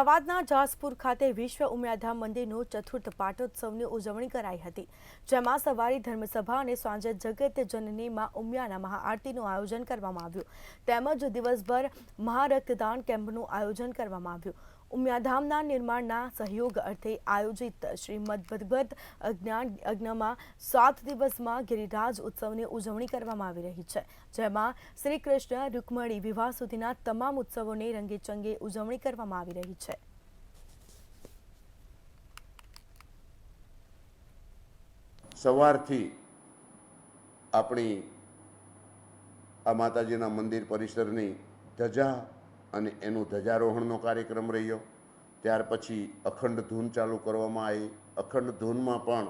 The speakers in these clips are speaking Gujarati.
અમદાવાદના જાસપુર ખાતે વિશ્વ ઉમિયાધામ મંદિરનો ચતુર્થ પાટોત્સવની ઉજવણી કરાઈ હતી, જેમાં સવારે ધર્મસભા અને સાંજે જગત જનની માં ઉમિયાના મહાઆરતીનું આયોજન કરવામાં આવ્યું, તેમજ દિવસભર મહારક્તદાન કેમ્પનું આયોજન કરવામાં આવ્યું। ઉમિયાધામના નિર્માણના સહયોગ અર્થે આયોજિત શ્રીમદ ભગવદ જ્ઞાન યજ્ઞમાં 7 દિવસમાં ગિરિરાજ ઉત્સવની ઉજવણી કરવામાં આવી રહી છે, જેમાં શ્રી કૃષ્ણ રૂકમણી વિવાહ સુધીના તમામ ઉત્સવોની રંગેચંગે ઉજવણી કરવામાં આવી રહી છે। સવારથી આપણી આ માતાજીના મંદિર પરિસરની ધજા અને એનું ધજારોહણનો કાર્યક્રમ રહ્યો। ત્યાર પછી અખંડ ધૂન ચાલુ કરવામાં આવી। અખંડ ધૂનમાં પણ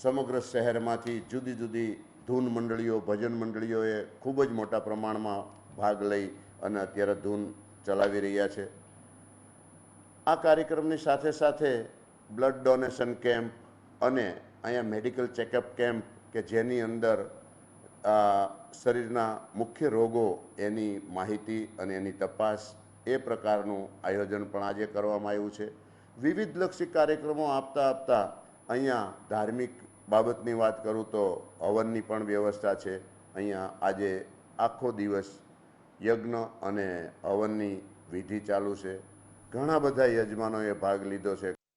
સમગ્ર શહેરમાંથી જુદી જુદી ધૂન મંડળીઓ, ભજન મંડળીઓએ ખૂબ જ મોટા પ્રમાણમાં ભાગ લઈ અને અત્યારે ધૂન ચલાવી રહ્યા છે। આ કાર્યક્રમની સાથે સાથે બ્લડ ડોનેશન કેમ્પ અને અહીંયા મેડિકલ ચેકઅપ કેમ્પ કે જેની અંદર શરીરના મુખ્ય રોગો એની માહિતી અને એની તપાસ એ પ્રકારનું આયોજન પણ આજે કરવામાં આવ્યું છે। વિવિધ લક્ષી કાર્યક્રમો આપતા અહીંયા ધાર્મિક બાબતની વાત કરું તો હવનની પણ વ્યવસ્થા છે। અહીંયા આજે આખો દિવસ યજ્ઞ અને હવનની વિધિ ચાલુ છે। ઘણા બધા યજમાનોએ ભાગ લીધો છે।